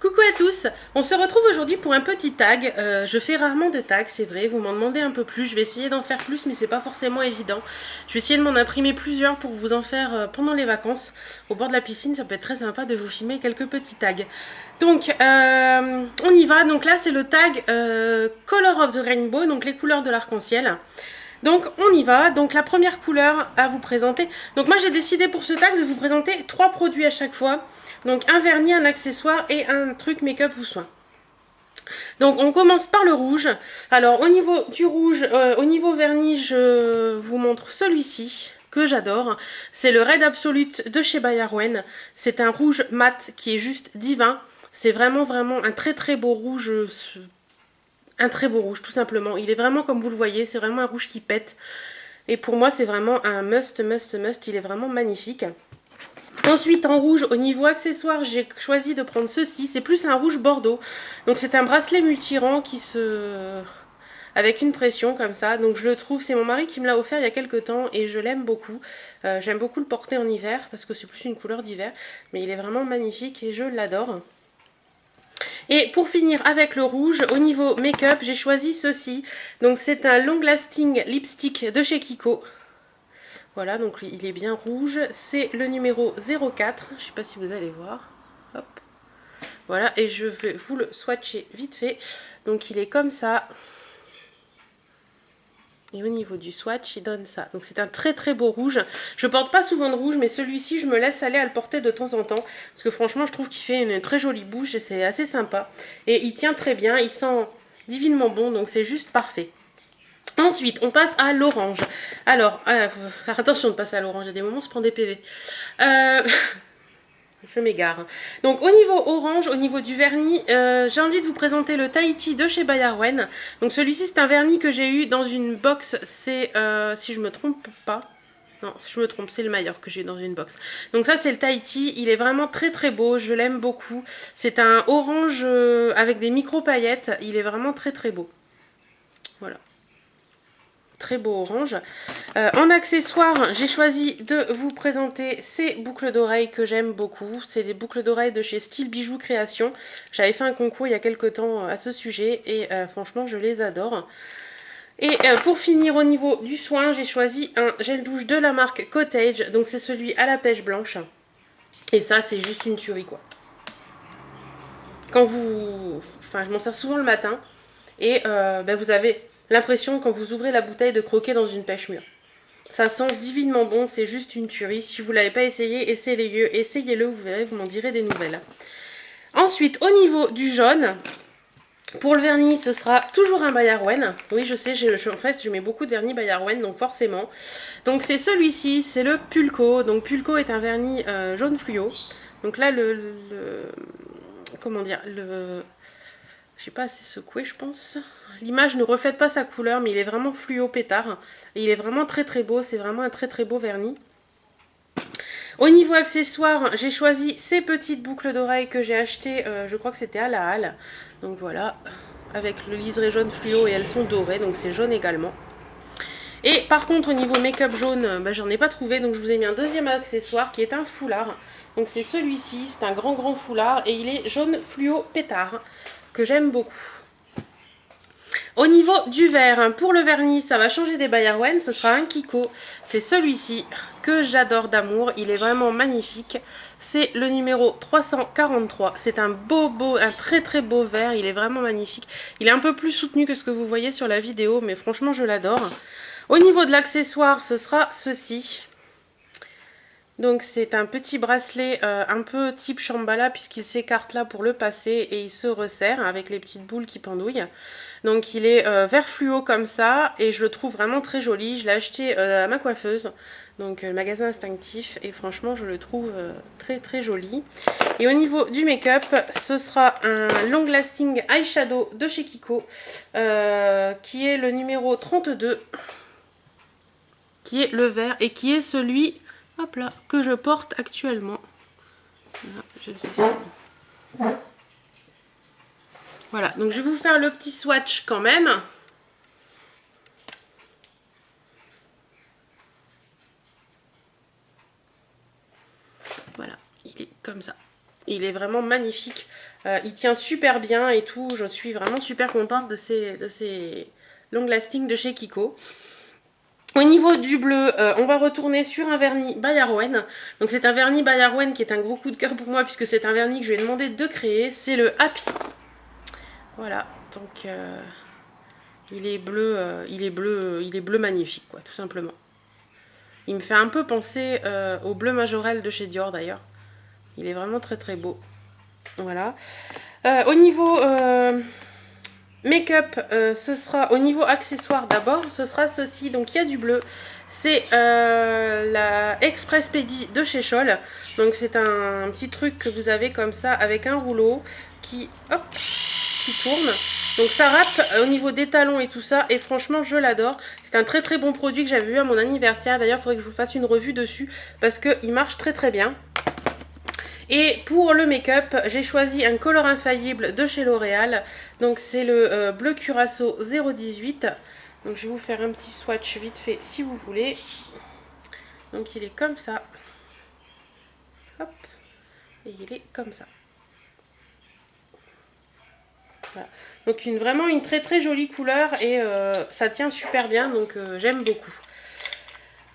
Coucou à tous, on se retrouve aujourd'hui pour un petit tag. Je fais rarement de tags, c'est vrai, vous m'en demandez un peu plus. Je vais essayer d'en faire plus, mais c'est pas forcément évident. Je vais essayer de m'en imprimer plusieurs pour vous en faire pendant les vacances. Au bord de la piscine, ça peut être très sympa de vous filmer quelques petits tags. Donc, on y va. Donc là, c'est le tag Color of the Rainbow, donc les couleurs de l'arc-en-ciel. Donc on y va, donc la première couleur à vous présenter. Donc moi j'ai décidé pour ce tag de vous présenter 3 produits à chaque fois. Donc un vernis, un accessoire et un truc make-up ou soin. Donc on commence par le rouge. Alors au niveau du rouge, au niveau vernis, je vous montre celui-ci que j'adore. C'est le Red Absolute de chez By Arwen. C'est un rouge mat qui est juste divin. C'est vraiment un très beau rouge. Un très beau rouge, tout simplement. Il est vraiment comme vous le voyez, c'est vraiment un rouge qui pète. Et pour moi, c'est vraiment un must. Il est vraiment magnifique. Ensuite, en rouge, au niveau accessoire, j'ai choisi de prendre ceci. C'est plus un rouge bordeaux. Donc, c'est un bracelet multirang qui se... avec une pression comme ça. Donc, je le trouve, c'est mon mari qui me l'a offert il y a quelques temps et je l'aime beaucoup. J'aime beaucoup le porter en hiver parce que c'est plus une couleur d'hiver. Mais il est vraiment magnifique et je l'adore. Et pour finir avec le rouge, au niveau make-up, j'ai choisi ceci. Donc c'est un Long Lasting Lipstick de chez Kiko. Voilà, donc il est bien rouge. C'est le numéro 04. Je ne sais pas si vous allez voir. Hop. Voilà, et je vais vous le swatcher vite fait. Donc il est comme ça. Et au niveau du swatch, il donne ça. Donc c'est un très beau rouge. Je porte pas souvent de rouge, mais celui-ci, je me laisse aller à le porter de temps en temps. Parce que franchement, je trouve qu'il fait une très jolie bouche et c'est assez sympa. Et il tient très bien, il sent divinement bon, donc c'est juste parfait. Ensuite, on passe à l'orange. Alors, attention de passer à l'orange, il y a des moments, on se prend des PV. Je m'égare. Donc au niveau orange, au niveau du vernis, j'ai envie de vous présenter le Tahiti de chez By Arwen. Donc celui-ci c'est un vernis que j'ai eu dans une box, c'est, si je me trompe pas, non si je me trompe, c'est le Mayer que j'ai eu dans une box. Donc ça c'est le Tahiti, il est vraiment très beau, je l'aime beaucoup. C'est un orange avec des micro paillettes, il est vraiment très beau. Voilà. Très beau orange. En accessoire, j'ai choisi de vous présenter ces boucles d'oreilles que j'aime beaucoup. C'est des boucles d'oreilles de chez Style Bijoux Création. J'avais fait un concours il y a quelques temps à ce sujet et franchement je les adore. Et pour finir au niveau du soin, j'ai choisi un gel douche de la marque Cottage. Donc c'est celui à la pêche blanche. Et ça c'est juste une tuerie quoi. Quand vous... Enfin je m'en sers souvent le matin. Et vous avez l'impression quand vous ouvrez la bouteille de croquer dans une pêche mûre. Ça sent divinement bon, c'est juste une tuerie. Si vous ne l'avez pas essayé, essayez-le, vous verrez, vous m'en direz des nouvelles. Ensuite, au niveau du jaune, pour le vernis, ce sera toujours un By Arwen. Oui, je sais, en fait, je mets beaucoup de vernis By Arwen, donc forcément. Donc c'est celui-ci, c'est le Pulco. Donc Pulco est un vernis jaune fluo. Donc là, comment dire, je sais pas, c'est secoué je pense. L'image ne reflète pas sa couleur, mais il est vraiment fluo pétard. Et il est vraiment très beau, c'est vraiment un très beau vernis. Au niveau accessoires, j'ai choisi ces petites boucles d'oreilles que j'ai achetées, je crois que c'était à la halle. Donc voilà, avec le liseré jaune fluo et elles sont dorées, donc c'est jaune également. Et par contre au niveau make-up jaune, j'en ai pas trouvé, donc je vous ai mis un deuxième accessoire qui est un foulard. Donc c'est celui-ci, c'est un grand foulard et il est jaune fluo pétard, que j'aime beaucoup. Au niveau du vert, pour le vernis, ça va changer des By Arwen, ce sera un Kiko. C'est celui-ci que j'adore d'amour, il est vraiment magnifique. C'est le numéro 343. C'est un très beau vert, il est vraiment magnifique. Il est un peu plus soutenu que ce que vous voyez sur la vidéo, mais franchement je l'adore. Au niveau de l'accessoire, ce sera ceci. Donc c'est un petit bracelet un peu type Shambhala puisqu'il s'écarte là pour le passer et il se resserre avec les petites boules qui pendouillent. Donc il est vert fluo comme ça et je le trouve vraiment très joli. Je l'ai acheté à ma coiffeuse, donc le magasin Instinctif, et franchement je le trouve très joli. Et au niveau du make-up, ce sera un Long Lasting Eyeshadow de chez Kiko qui est le numéro 32, qui est le vert et qui est celui... Hop là, que je porte actuellement. Voilà, donc je vais vous faire le petit swatch quand même. Voilà, il est comme ça. Il est vraiment magnifique. Il tient super bien et tout. Je suis vraiment super contente de ces long lasting de chez Kiko. Au niveau du bleu, on va retourner sur un vernis by Arwen. Donc c'est un vernis by Arwen qui est un gros coup de cœur pour moi puisque c'est un vernis que je lui ai demandé de créer. C'est le Happy. Voilà, donc il est bleu, il est bleu magnifique quoi, tout simplement. Il me fait un peu penser au bleu Majorel de chez Dior d'ailleurs. Il est vraiment très très beau. Voilà. Au niveau make-up, ce sera au niveau accessoires d'abord, ce sera ceci. Donc il y a du bleu. C'est la Express Pedi de chez Scholl. Donc c'est un petit truc que vous avez comme ça avec un rouleau qui, hop, qui tourne. Donc ça râpe au niveau des talons et tout ça. Et franchement, je l'adore. C'est un très très bon produit que j'avais eu à mon anniversaire. D'ailleurs, il faudrait que je vous fasse une revue dessus parce qu'il marche très très bien. Et pour le make-up, j'ai choisi un color infaillible de chez L'Oréal. Donc c'est le bleu Curaçao 018. Donc je vais vous faire un petit swatch vite fait si vous voulez. Donc il est comme ça. Hop. Et il est comme ça. Voilà. Donc vraiment une très très jolie couleur et ça tient super bien. Donc j'aime beaucoup.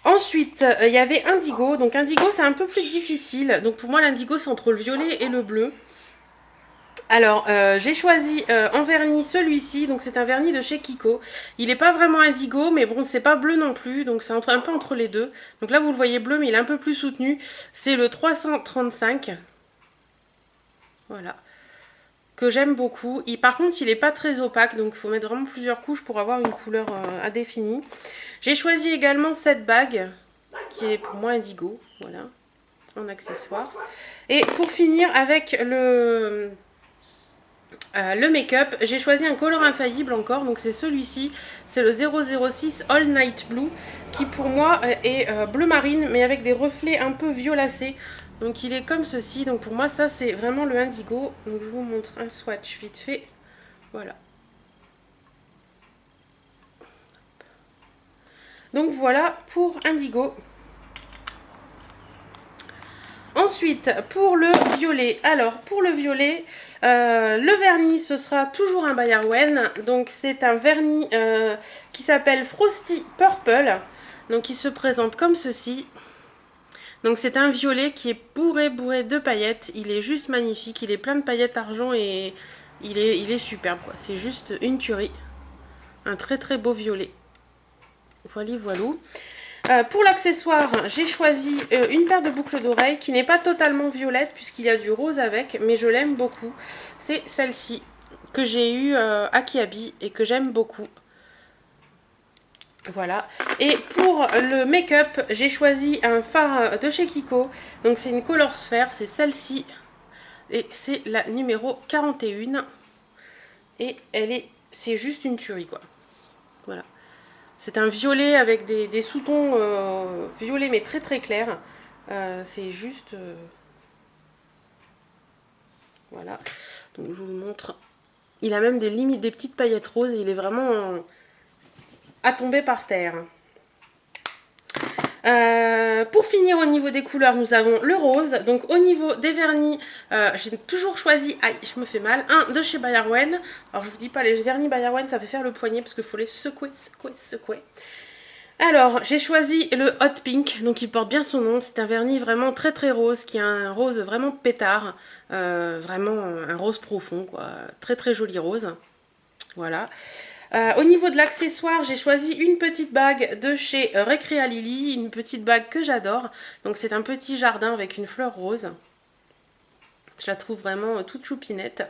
Ensuite, il y avait Indigo. Donc Indigo, c'est un peu plus difficile. Donc pour moi, l'Indigo, c'est entre le violet et le bleu. Alors, j'ai choisi en vernis celui-ci. Donc c'est un vernis de chez Kiko. Il n'est pas vraiment indigo, mais bon, c'est pas bleu non plus. Donc c'est un peu entre les deux. Donc là, vous le voyez bleu, mais il est un peu plus soutenu. C'est le 335. Voilà. Que j'aime beaucoup. Par contre, il n'est pas très opaque. Donc il faut mettre vraiment plusieurs couches pour avoir une couleur indéfinie. J'ai choisi également cette bague qui est pour moi indigo, voilà, en accessoire. Et pour finir avec le make-up, j'ai choisi un color infaillible encore, donc c'est celui-ci, c'est le 006 All Night Blue, qui pour moi est bleu marine, mais avec des reflets un peu violacés. Donc il est comme ceci, donc pour moi ça c'est vraiment le indigo. Donc je vous montre un swatch vite fait, voilà. Donc voilà pour Indigo. Ensuite, pour le violet. Alors, pour le violet, le vernis, ce sera toujours un by Arwen. Donc, c'est un vernis qui s'appelle Frosty Purple. Donc, il se présente comme ceci. Donc, c'est un violet qui est bourré de paillettes. Il est juste magnifique. Il est plein de paillettes argent et il est superbe, quoi. C'est juste une tuerie. Un très très beau violet. Voilà, voilà. Pour l'accessoire, j'ai choisi une paire de boucles d'oreilles qui n'est pas totalement violette puisqu'il y a du rose avec, mais je l'aime beaucoup. C'est celle-ci que j'ai eue à Kiabi et que j'aime beaucoup. Voilà. Et pour le make-up, j'ai choisi un fard de chez Kiko. Donc c'est une Color Sphere, c'est celle-ci. Et c'est la numéro 41. Et c'est juste une tuerie, quoi. Voilà. C'est un violet avec des sous-tons violets mais très très clairs. C'est juste... voilà. Donc je vous montre. Il a même des limites, des petites paillettes roses. Et il est vraiment à tomber par terre. Pour finir au niveau des couleurs, nous avons le rose. Donc au niveau des vernis, j'ai toujours choisi, aïe je me fais mal, un de chez By Arwen. Alors je vous dis pas, les vernis By Arwen ça fait faire le poignet parce qu'il faut les secouer, secouer, secouer. Alors j'ai choisi le Hot Pink, donc il porte bien son nom. C'est un vernis vraiment très très rose, qui est un rose vraiment pétard, vraiment un rose profond quoi, très très joli rose. Voilà. Au niveau de l'accessoire, j'ai choisi une petite bague de chez Recrea Lily, une petite bague que j'adore. Donc c'est un petit jardin avec une fleur rose. Je la trouve vraiment toute choupinette.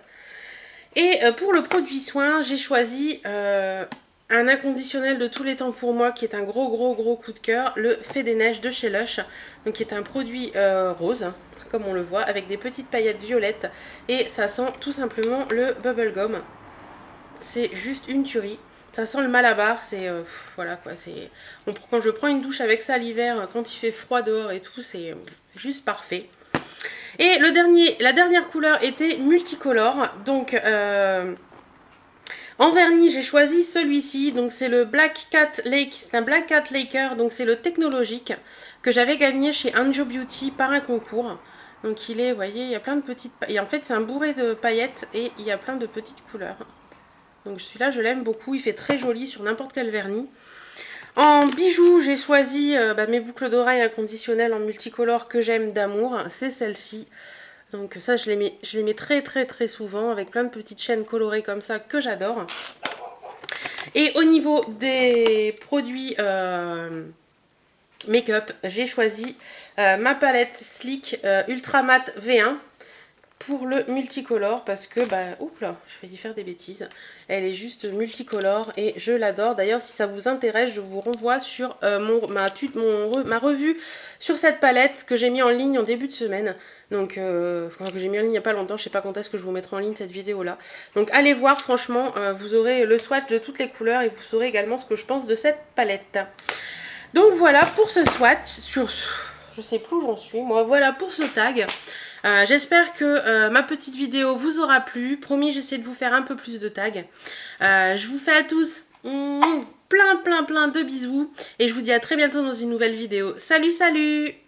Et pour le produit soin, j'ai choisi un inconditionnel de tous les temps pour moi, qui est un gros coup de cœur, le Fée des Neiges de chez Lush. Donc qui est un produit rose, comme on le voit, avec des petites paillettes violettes. Et ça sent tout simplement le bubblegum. C'est juste une tuerie. Ça sent le malabar, c'est voilà quoi, c'est quand je prends une douche avec ça l'hiver, quand il fait froid dehors et tout, c'est juste parfait. Et la dernière couleur était multicolore, donc en vernis j'ai choisi celui-ci, donc c'est le Black Cat Lake, c'est un Black Cat Laker, donc c'est le technologique que j'avais gagné chez Anjo Beauty par un concours. Donc il est, vous voyez, il y a plein de petites... Et en fait, c'est un bourré de paillettes et il y a plein de petites couleurs. Donc celui-là, je l'aime beaucoup. Il fait très joli sur n'importe quel vernis. En bijoux, j'ai choisi mes boucles d'oreilles inconditionnelles en multicolore que j'aime d'amour. C'est celle-ci. Donc ça, je les mets très très très souvent avec plein de petites chaînes colorées comme ça que j'adore. Et au niveau des produits make-up, j'ai choisi ma palette Sleek Ultra Matte V1 pour le multicolore parce que, oups là, je vais y faire des bêtises. Elle est juste multicolore et je l'adore. D'ailleurs, si ça vous intéresse, je vous renvoie sur ma revue sur cette palette que j'ai mis en ligne en début de semaine. Donc, que j'ai mis en ligne il n'y a pas longtemps. Je sais pas quand est-ce que je vous mettrai en ligne cette vidéo-là. Donc, allez voir, franchement, vous aurez le swatch de toutes les couleurs et vous saurez également ce que je pense de cette palette. Donc, voilà pour ce swatch. Je sais plus où j'en suis. Moi, voilà pour ce tag. J'espère que ma petite vidéo vous aura plu. Promis, j'essaie de vous faire un peu plus de tags. Je vous fais à tous plein de bisous. Et je vous dis à très bientôt dans une nouvelle vidéo. Salut, salut!